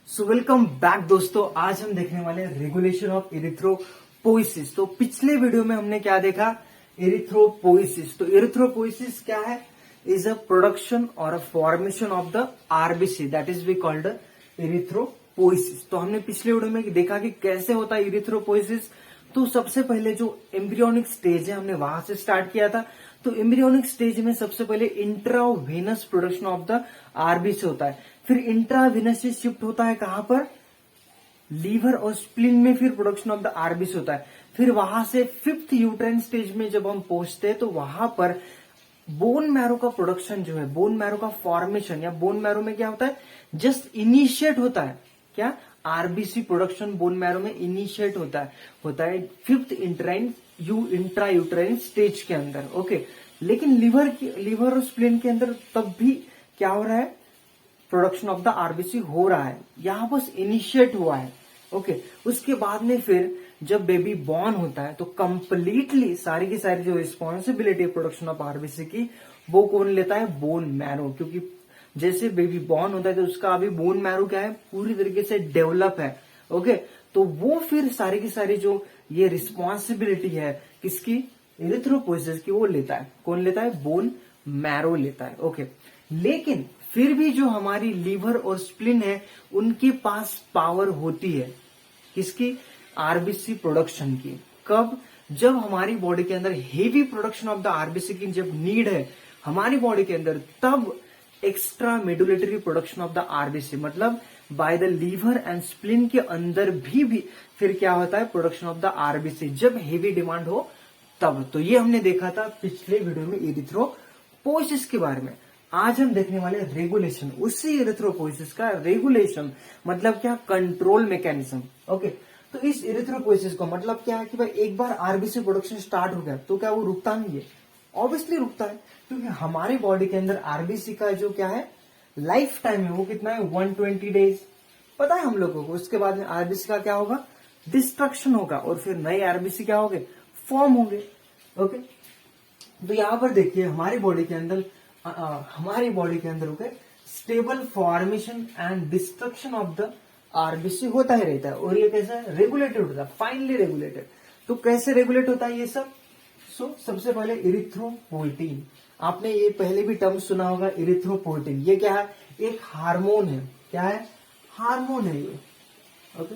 So welcome back दोस्तों। आज हम देखने वाले हैं रेगुलेशन ऑफ इरिथ्रोपोइसिस। तो पिछले वीडियो में हमने क्या देखा, इरिथ्रोपोइसिस। तो इरिथ्रोपोइसिस क्या है, इज अ प्रोडक्शन और a formation of the RBC, that is we called erythropoiesis. तो हमने पिछले वीडियो में देखा कि कैसे होता है इरिथ्रोपोइसिस। तो सबसे पहले जो एम्ब्रियोनिक स्टेज है हमने वहां से स्टार्ट किया था। तो एम्ब्रियोनिक स्टेज में सबसे पहले intravenous production of the RBC होता है, फिर इंट्रावेनस से शिफ्ट होता है कहां पर, लीवर और स्प्लीन में, फिर प्रोडक्शन ऑफ द आरबीसी होता है। फिर वहां से फिफ्थ यूट्राइन स्टेज में जब हम पहुंचते हैं तो वहां पर बोन मैरो का प्रोडक्शन जो है, बोन मैरो का फॉर्मेशन या बोन मैरो में क्या होता है, जस्ट इनिशिएट होता है। क्या आरबीसी प्रोडक्शन बोन मैरो में इनिशिएट होता है फिफ्थ इंट्रा यूट्राइन स्टेज के अंदर। ओके, लेकिन लीवर और स्प्लीन के अंदर तब भी क्या हो रहा है, प्रोडक्शन ऑफ द आरबीसी हो रहा है, यहां बस इनिशिएट हुआ है। ओके, उसके बाद में फिर जब बेबी बॉर्न होता है तो कंप्लीटली सारी की सारी जो रिस्पॉन्सिबिलिटी है प्रोडक्शन ऑफ आरबीसी की, वो कौन लेता है, बोन मैरो। क्योंकि जैसे बेबी बॉर्न होता है तो उसका अभी बोन मैरो क्या है, पूरी तरीके से डेवलप है। ओके, तो वो फिर सारी की सारी जो ये रिस्पॉन्सिबिलिटी है किसकी, इरिथ्रोपोइसिस की, वो लेता है। कौन लेता है, बोन मैरो लेता है। ओके, लेकिन फिर भी जो हमारी लीवर और स्प्लिन है उनके पास पावर होती है किसकी, आरबीसी प्रोडक्शन की। कब, जब हमारी बॉडी के अंदर heavy production of the RBC की जब नीड है हमारी बॉडी के अंदर, तब extra medullary production of the RBC, मतलब by the liver and spleen के अंदर भी फिर क्या होता है, प्रोडक्शन ऑफ द आरबीसी, जब हेवी डिमांड हो तब। तो ये हमने देखा था पिछले वीडियो में इरिथ्रोपोइसिस के बारे में। आज हम देखने वाले रेगुलेशन, उसी इरिथ्रोपोइसिस का रेगुलेशन, मतलब क्या, कंट्रोल मैकेनिज्म। ओके, तो इस इरिथ्रोपोइसिस को मतलब क्या है कि भाई एक बार आरबीसी प्रोडक्शन स्टार्ट हो गया तो क्या वो रुकता नहीं है, ऑब्वियसली रुकता है, क्योंकि हमारी बॉडी के अंदर आरबीसी का जो क्या है लाइफ टाइम है वो कितना है, 120 डेज, पता है हम लोगों को। उसके बाद में आरबीसी का क्या होगा, डिस्ट्रक्शन होगा और फिर नए आरबीसी क्या होंगे, फॉर्म होंगे। ओके, तो यहां पर देखिए हमारी बॉडी के अंदर okay, stable formation and destruction of the RBC होता ही रहता है, और ये कैसा है, रेगुलेटेड होता है, फाइनली रेगुलेटेड। तो कैसे रेगुलेट होता है ये सब, सबसे पहले इरिथ्रोपोइटिन, आपने ये पहले भी टर्म सुना होगा, इरिथ्रोपोइटिन। ये क्या है, एक हार्मोन है। क्या है, हार्मोन है ये। ओके,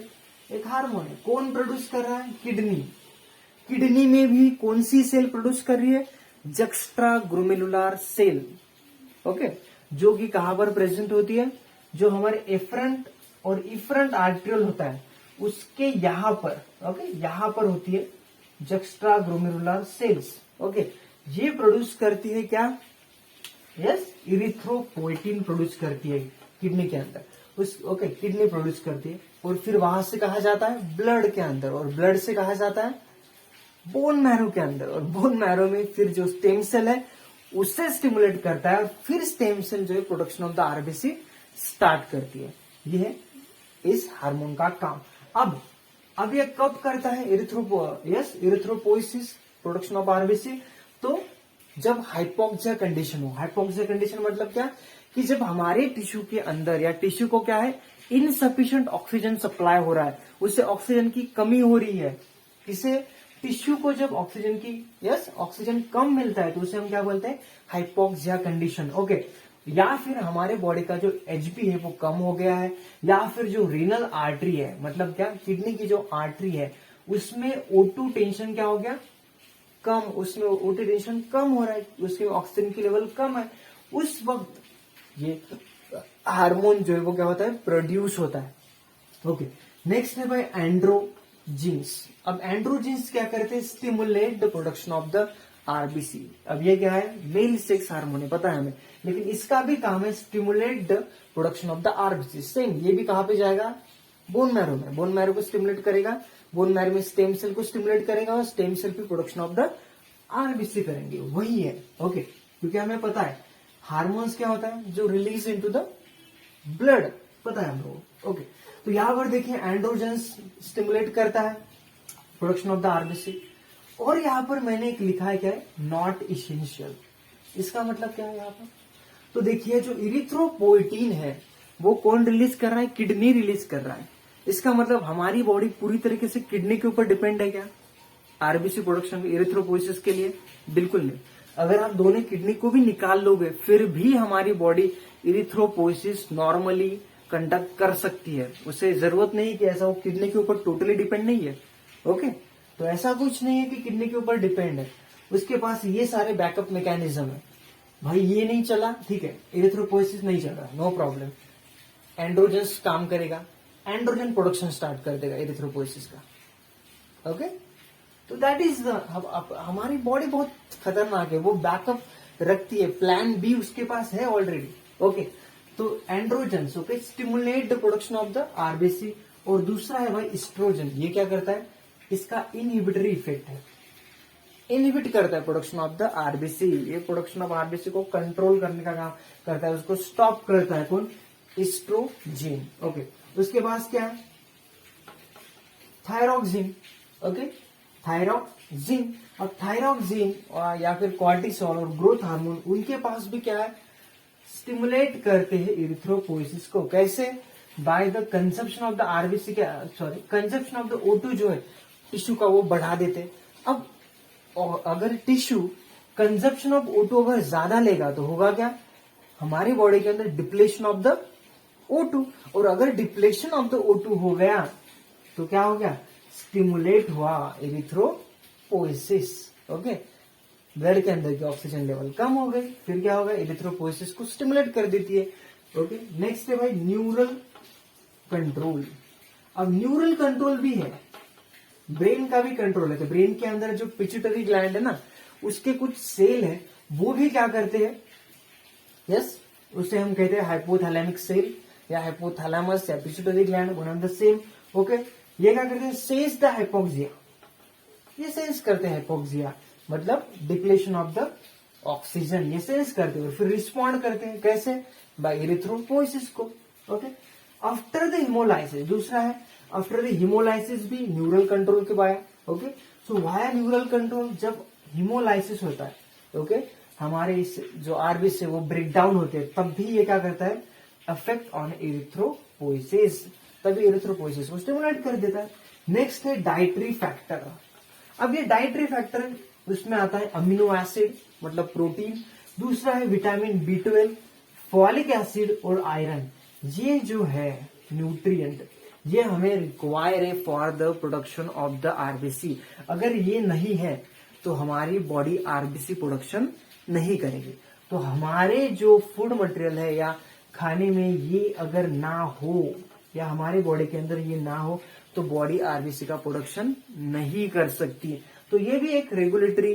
एक हार्मोन है। कौन प्रोड्यूस कर रहा है, किडनी में भी कौन सी सेल प्रोड्यूस कर रही है, जक्स्ट्रा ग्लोमेरुलर सेल। ओके, जो कि कहां पर प्रेजेंट होती है, जो हमारे एफरंट और इफरंट आर्टेरियल होता है उसके यहां पर, ओके, यहां पर होती है जक्स्ट्रा ग्लोमेरुलर सेल्स। ओके, ये प्रोड्यूस करती है क्या, यस, इरिथ्रोपोइटिन प्रोड्यूस करती है किडनी के अंदर। ओके, किडनी प्रोड्यूस करती है और फिर वहां से कहा जाता है ब्लड के अंदर, और ब्लड से कहा जाता है बोन मैरो के अंदर, और बोन मैरो में फिर जो स्टेम सेल है उससे स्टिमुलेट करता है, और फिर स्टेम सेल जो है production of the RBC start करती है। ये है इस हार्मोन का काम। अब ये कब करता है, इरिथ्रोपोइसिस, प्रोडक्शन ऑफ आरबीसी, तो जब हाइपोक्सिया कंडीशन हो। हाइपोक्सिया कंडीशन मतलब क्या, कि जब हमारे टिश्यू के अंदर या टिश्यू को क्या है, इनसफिशिएंट ऑक्सीजन सप्लाई हो रहा है, उससे ऑक्सीजन की कमी हो रही है। किसे, टिश्यू को जब ऑक्सीजन की, ऑक्सीजन कम मिलता है तो उसे हम क्या बोलते हैं, हाइपोक्सिया कंडीशन। ओके, या फिर हमारे बॉडी का जो एचबी है वो कम हो गया है, या फिर जो रीनल आर्टरी है, मतलब क्या, किडनी की जो आर्टरी है उसमें O2 टेंशन क्या हो गया, कम, उसमें O2 टेंशन कम हो रहा है, उसके ऑक्सीजन की लेवल कम है, उस वक्त ये हार्मोन जो है वो क्या होता है, प्रोड्यूस होता है। ओके, नेक्स्ट है भाई एंड्रोजीन्स। अब एंड्रोजीन्स क्या करते हैं, stimulate the production of the RBC. अब ये क्या है, मेल सेक्स हार्मोन है, पता है हमें, लेकिन इसका भी काम है stimulate the production of the RBC. Same ये भी कहां पे जाएगा, बोन मैरो में, बोन मैरो को स्टिमुलेट करेगा, बोन मैरो में स्टेम सेल को स्टिमुलेट करेगा, और स्टेम सेल भी प्रोडक्शन ऑफ द आरबीसी करेंगे, वही है। ओके, क्योंकि हमें पता है हार्मोन्स क्या होता है, जो रिलीज इनटू द ब्लड, पता है हम लोगों। ओके, तो यहां पर देखिए एंड्रोजेंस स्टिमुलेट करता है प्रोडक्शन ऑफ द आरबीसी, और यहां पर मैंने एक लिखा है क्या है, नॉट इसेंशियल। इसका मतलब क्या है यहाँ पर, तो देखिए जो इरिथ्रोपोइटिन है वो कौन रिलीज कर रहा है? किडनी रिलीज कर रहा है। इसका मतलब हमारी बॉडी पूरी तरीके से किडनी के ऊपर डिपेंड है क्या आरबीसी प्रोडक्शन एरिथ्रोपोइसिस के लिए? बिल्कुल नहीं। अगर आप दोनों किडनी को भी निकाल लोगे फिर भी हमारी बॉडी एरिथ्रोपोइसिस नॉर्मली कंडक्ट कर सकती है। उसे जरूरत नहीं कि ऐसा वो किडनी के ऊपर टोटली डिपेंड नहीं है। ओके, तो ऐसा कुछ नहीं है कि किडनी के ऊपर डिपेंड है। उसके पास ये सारे बैकअप मैकेनिज्म है। भाई ये नहीं चला, ठीक है, एरिथ्रोपोइसिस नहीं चल रहा, नो प्रॉब्लम, एंड्रोजन काम करेगा, एंड्रोजन प्रोडक्शन स्टार्ट कर देगा एरिथ्रोपोइसिस का। ओके, तो दैट इज हमारी बॉडी बहुत खतरनाक है, वो बैकअप रखती है, प्लान बी उसके पास है ऑलरेडी। ओके, तो androgen okay stimulate the production of the RBC. और दूसरा है भाई एस्ट्रोजन, ये क्या करता है? इसका इनहिबिटरी इफेक्ट है, इनहिबिट करता है प्रोडक्शन ऑफ द आरबीसी। ये प्रोडक्शन ऑफ आरबीसी को कंट्रोल करने का काम करता है, उसको स्टॉप करता है कौन? एस्ट्रोजन। ओके, उसके पास क्या है? थायरोक्सिन। Okay, thyroxine. और थायरोक्सिन या फिर कॉर्टिसोल और ग्रोथ हार्मोन, उनके पास भी क्या है? स्टिमुलेट करते हैं एरिथ्रोपोइसिस को। कैसे? By the consumption of the RBC के, sorry, consumption of the O2 जो है टिश्यू का, वो बढ़ा देते हैं। अब अगर टिश्यू कंजप्शन ऑफ O2 अगर ज्यादा लेगा तो होगा क्या? हमारी बॉडी के अंदर डिप्लेशन ऑफ द O2। और अगर डिप्लेशन ऑफ द O2 हो गया तो क्या हो गया? स्टिमुलेट हुआ एरिथ्रोपोइसिस। ओके, ब्लड के अंदर की ऑक्सीजन लेवल कम हो गई, फिर क्या होगा? एरिथ्रोपोइसिस को स्टिमुलेट कर देती है। ओके, नेक्स्ट है भाई न्यूरल कंट्रोल। अब न्यूरल कंट्रोल भी है, ब्रेन का भी कंट्रोल है। तो ब्रेन के अंदर जो पिट्यूटरी ग्लैंड है ना, उसके कुछ सेल है, वो भी क्या करते हैं? यस, उसे हम कहते हैं हाइपोथैलेमिक सेल या हाइपोथैलेमस या pituitary gland, one of the same. Okay, ये क्या करते हैं? सेंस द हाइपोक्सिया, ये सेंस करते हैं हाइपोक्सिया, मतलब डिप्लेशन ऑफ द ऑक्सीजन, ये सेंस करते हैं, फिर रिस्पॉन्ड करते हैं। कैसे? बाय एरिथ्रोपोइसिस को। ओके, आफ्टर द हिमोलाइसिस, दूसरा है आफ्टर द हिमोलाइसिस भी न्यूरल कंट्रोल के वाया। ओके, सो वाया न्यूरल कंट्रोल, जब हिमोलाइसिस होता है, ओके, हमारे इस जो आरबीसी वो ब्रेक डाउन होते हैं, तब भी ये क्या करता है? अफेक्ट ऑन एरिथ्रोपोइसिस, तभी एरिथ्रोपोइसिस को स्टिमुलेट कर देता है। नेक्स्ट है डाइटरी फैक्टर। अब ये डाइटरी फैक्टर, उसमें आता है अमीनो एसिड मतलब प्रोटीन, दूसरा है विटामिन B12, फॉलिक एसिड और आयरन। ये जो है न्यूट्रिएंट, ये हमें रिक्वायर है for the production of the RBC. अगर ये नहीं है तो हमारी बॉडी आरबीसी प्रोडक्शन नहीं करेगी। तो हमारे जो फूड मटेरियल है या खाने में ये अगर ना हो या हमारे बॉडी के अंदर ये ना हो तो बॉडी आरबीसी का प्रोडक्शन नहीं कर सकती। तो ये भी एक regulatory,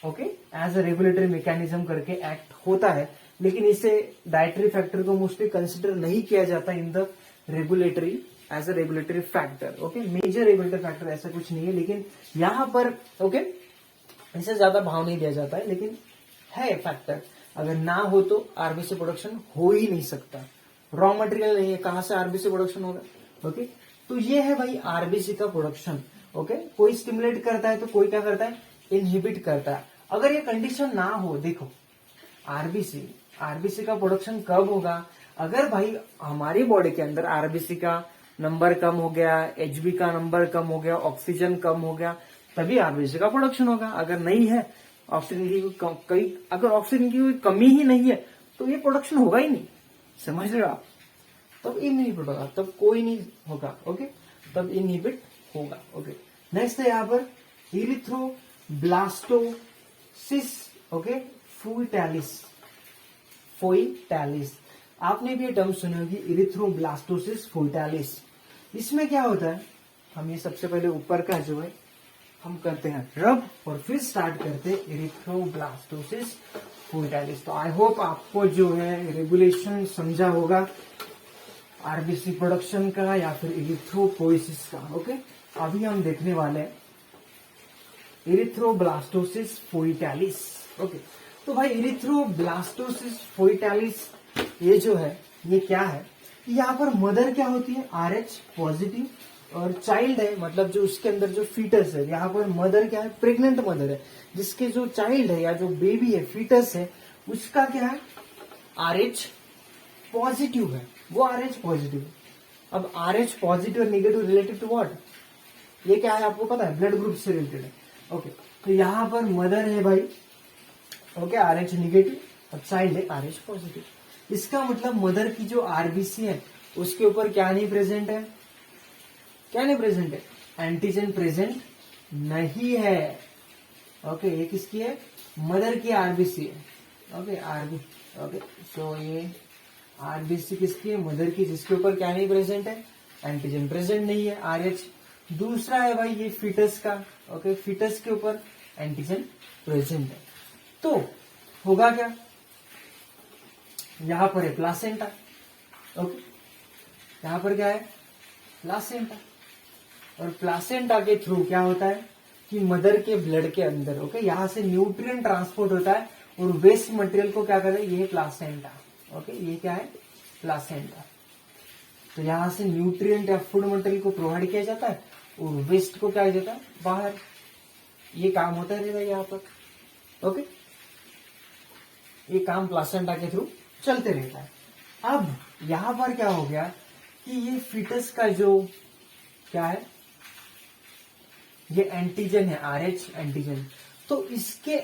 okay, as a regulatory mechanism करके एक्ट होता है, लेकिन इसे डाइटरी फैक्टर को मोस्टली कंसिडर नहीं किया जाता in the regulatory as a regulatory factor. Okay, major regulatory factor ऐसा कुछ नहीं है, लेकिन यहाँ पर ओके इसे ज्यादा भाव नहीं दिया जाता है, लेकिन है फैक्टर। अगर ना हो तो आरबीसी प्रोडक्शन हो ही नहीं सकता। रॉ मटेरियल नहीं है, कहां से आरबीसी प्रोडक्शन होगा? ओके, तो ये है भाई आरबीसी का प्रोडक्शन। ओके, कोई स्टिमुलेट करता है तो कोई क्या करता है? इनहिबिट करता है। अगर ये कंडीशन ना हो, देखो आरबीसी का प्रोडक्शन कब होगा? अगर भाई हमारी बॉडी के अंदर आरबीसी का नंबर कम हो गया, एचबी का नंबर कम हो गया, ऑक्सीजन कम हो गया, तभी आरबीसी का प्रोडक्शन होगा। अगर नहीं है, ऑक्सीजन की अगर ऑक्सीजन की कोई कमी ही नहीं है तो ये प्रोडक्शन होगा ही नहीं। समझ रहे हो आप? तब इनहिबिट होगा, तब कोई नहीं होगा। ओके, तब इनहिबिट होगा। ओके, नेक्स्ट है यहाँ पर इरिथ्रोब्लास्टोसिस। ओके, फोइटैलिस, आपने भी ये टर्म सुनी होगी, इरिथ्रोब्लास्टोसिस फोइटैलिस। इसमें क्या होता है? हम ये सबसे पहले ऊपर का जो है हम करते हैं रब और फिर स्टार्ट करते हैं इरिथ्रोब्लास्टोसिस फोइटैलिस। तो आई होप आपको जो है रेगुलेशन समझा होगा आरबीसी प्रोडक्शन का या फिर इरिथ्रोपोइसिस का। ओके, अभी हम देखने वाले हैं इरिथ्रोब्लास्टोसिस फोइटैलिस। ओके, तो भाई इरिथ्रोब्लास्टोसिस फोइटैलिस ये जो है ये क्या है? यहाँ पर मदर क्या होती है? RH पॉजिटिव, और चाइल्ड है मतलब जो उसके अंदर जो फीटस है, यहाँ पर मदर क्या है? प्रेग्नेंट मदर है, जिसके जो चाइल्ड है या जो बेबी है, फीटस है, उसका क्या है? RH पॉजिटिव है। वो RH पॉजिटिव। अब RH पॉजिटिव और नेगेटिव रिलेटेड टू व्हाट, ये क्या है आपको पता है, ब्लड ग्रुप से रिलेटेड है। ओके, तो यहां पर मदर है भाई, ओके, RH नेगेटिव, और चाइल्ड है RH पॉजिटिव। इसका मतलब मदर की जो आरबीसी है उसके ऊपर क्या नहीं प्रेजेंट है, क्या नहीं प्रेजेंट है, एंटीजन प्रेजेंट नहीं है। ओके, ये किसकी है, मदर की आरबीसी है। ओके, आरबी, ओके, सो ये आरबीसी किसकी है, मदर की, जिसके ऊपर क्या नहीं प्रेजेंट है, एंटीजन प्रेजेंट नहीं है, RH। दूसरा है भाई ये फीटस का, ओके, फीटस के ऊपर एंटीजन प्रेजेंट है। तो होगा क्या, यहां पर है प्लासेंटा, ओके, यहां पर क्या है, प्लासेंटा, और प्लासेंटा के थ्रू क्या होता है कि मदर के ब्लड के अंदर, ओके, यहां से न्यूट्रिएंट ट्रांसपोर्ट होता है और वेस्ट मटेरियल को क्या करता है, ये है प्लासेंटा। ओके, ये क्या है, प्लासेंटा। तो यहां से न्यूट्रिएंट या फूड मटेरियल को प्रोवाइड किया जाता है और वेस्ट को क्या किया जाता है, बाहर। ये काम होता रहेगा यहाँ पर। ओके, ये काम प्लासेंटा के थ्रू चलते रहता है। अब यहां पर क्या हो गया कि ये फीटस का जो क्या है, ये एंटीजन है, RH एंटीजन। तो इसके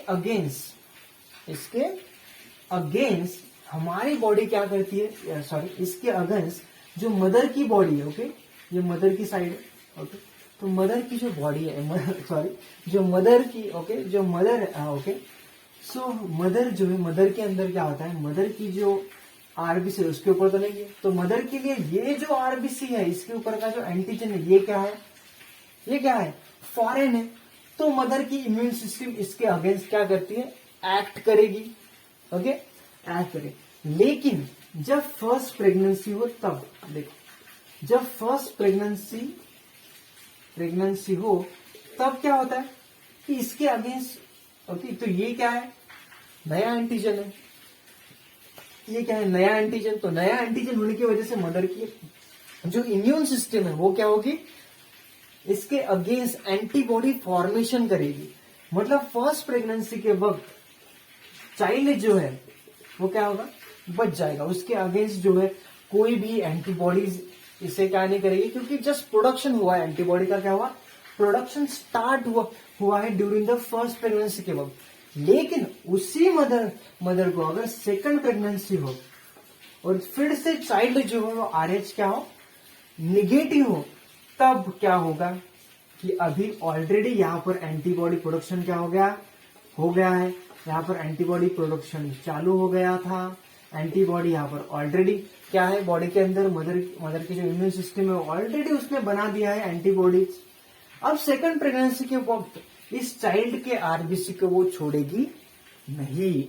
अगेंस्ट हमारी बॉडी क्या करती है, सॉरी, इसके अगेंस्ट जो मदर की बॉडी है, ओके, ये मदर की साइड है। ओके, तो मदर की जो बॉडी है, सॉरी, जो मदर की, ओके, जो मदर है, ओके, सो मदर जो है, मदर के अंदर क्या होता है, मदर की जो आरबीसी है उसके ऊपर तो नहीं है, तो मदर के लिए ये जो आरबीसी है इसके ऊपर का जो एंटीजन है, ये क्या है, ये क्या है, फॉरेन है। तो मदर की इम्यून सिस्टम इसके अगेंस्ट क्या करती है, एक्ट करेगी। ओके, एक्ट करेगी। लेकिन जब फर्स्ट प्रेगनेंसी हो तब देखो, जब फर्स्ट प्रेगनेंसी हो तब क्या होता है कि इसके अगेंस्ट, ओके, तो ये क्या है, नया एंटीजन है, ये क्या है, नया एंटीजन। तो नया एंटीजन होने की वजह से मदर की जो इम्यून सिस्टम है वो क्या होगी, इसके अगेंस्ट एंटीबॉडी फॉर्मेशन करेगी। मतलब फर्स्ट प्रेगनेंसी के वक्त चाइल्ड जो है वो क्या होगा, बच जाएगा, उसके अगेंस्ट जो है कोई भी एंटीबॉडीज इसे क्या नहीं करेगी, क्योंकि जस्ट प्रोडक्शन हुआ है एंटीबॉडी का, क्या हुआ, प्रोडक्शन स्टार्ट हुआ है ड्यूरिंग द फर्स्ट प्रेगनेंसी के वक्त। लेकिन उसी मदर को अगर सेकंड प्रेगनेंसी हो और फिर से चाइल्ड जो हो वो RH क्या हो, निगेटिव हो, तब क्या होगा कि अभी ऑलरेडी यहां पर एंटीबॉडी प्रोडक्शन क्या हो गया है, यहां पर एंटीबॉडी प्रोडक्शन चालू हो गया था। एंटीबॉडी यहां पर ऑलरेडी क्या है, बॉडी के अंदर मदर की जो इम्यून सिस्टम है ऑलरेडी उसने बना दिया है एंटीबॉडीज। अब सेकंड प्रेगनेंसी के वक्त इस चाइल्ड के आरबीसी को वो छोड़ेगी नहीं।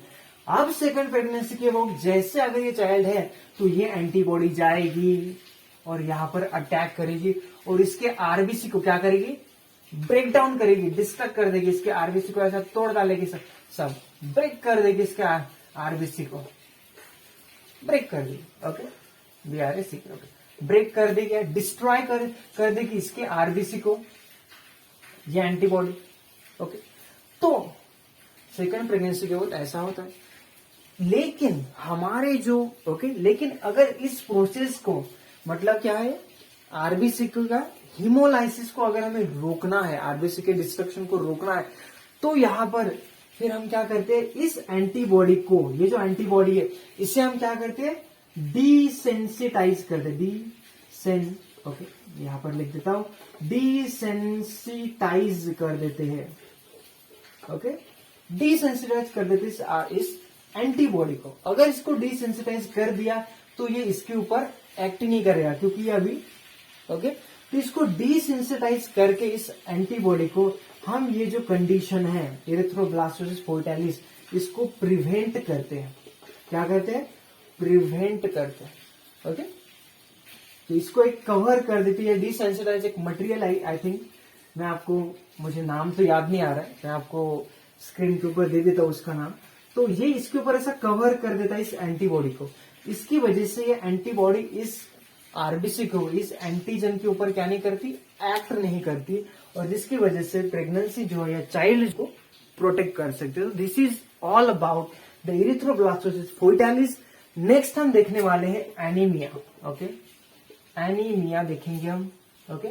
अब सेकंड प्रेगनेंसी के वक्त जैसे अगर ये चाइल्ड है तो ये एंटीबॉडी जाएगी और यहां पर अटैक करेगी और इसके आरबीसी को क्या करेगी, ब्रेक डाउन करेगी, डिस्ट्रक्ट कर देगी, इसके आरबीसी को ऐसा तोड़ डालेगी, सब ब्रेक कर देगी, इसके आरबीसी को ब्रेक कर देगी। ओके, BRAC, ब्रेक कर देगी, डिस्ट्रॉय कर देगी इसके आरबीसी को, ये एंटीबॉडी। ओके, तो सेकंड प्रेगनेंसी के वक्त ऐसा होता है। लेकिन हमारे जो लेकिन अगर इस प्रोसेस को, मतलब क्या है, आरबीसी का हीमोलाइसिस को अगर हमें रोकना है, आरबीसी के डिस्ट्रक्शन को रोकना है, तो यहां पर फिर हम क्या करते हैं, इस एंटीबॉडी को, ये जो एंटीबॉडी है इसे हम क्या करते हैं, डिसेंसिटाइज करते हैं, ओके, यहां पर लिख देता हूं, डिसेंसिटाइज कर देते हैं। ओके, डिसेंसिटाइज कर देते इस एंटीबॉडी को। अगर इसको डिसेंसिटाइज कर दिया तो ये इसके ऊपर एक्ट नहीं करेगा, क्योंकि ये अभी तो इसको डिसेंसिटाइज करके इस एंटीबॉडी को हम ये जो कंडीशन है एरिथ्रोब्लास्टोसिस फोर्टालिस, इसको प्रिवेंट करते हैं। क्या करते हैं, प्रिवेंट करते हैं। ओके, तो इसको एक कवर कर देती है डिसेंसिटाइज, एक मटेरियल आई थिंक, मैं आपको, मुझे नाम तो याद नहीं आ रहा है, मैं आपको स्क्रीन के ऊपर दे देता हूं उसका नाम। तो ये इसके ऊपर ऐसा कवर कर देता है इस एंटीबॉडी को। इसकी वजह से ये एंटीबॉडी इस आरबीसी को, इस एंटीजन के ऊपर क्या नहीं करती, एक्ट नहीं करती, और जिसकी वजह से प्रेगनेंसी जो है या चाइल्ड को प्रोटेक्ट कर सकते हो। This is all about the erythroblastosis fetalis next हम देखने वाले हैं एनीमिया। ओके, एनीमिया देखेंगे हम। ओके,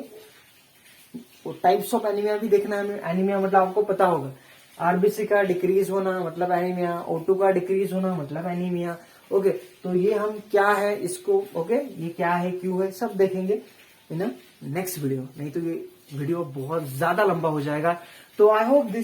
टाइप्स ऑफ एनीमिया भी देखना है हमें। एनीमिया मतलब आपको पता होगा, आरबीसी का डिक्रीज होना मतलब एनीमिया, O2 का डिक्रीज होना मतलब एनीमिया। ओके, तो ये हम क्या है इसको, ओके ये क्या है, क्यों है, सब देखेंगे इन नेक्स्ट वीडियो। नहीं तो ये वीडियो बहुत ज्यादा लंबा हो जाएगा। तो आई होप दिस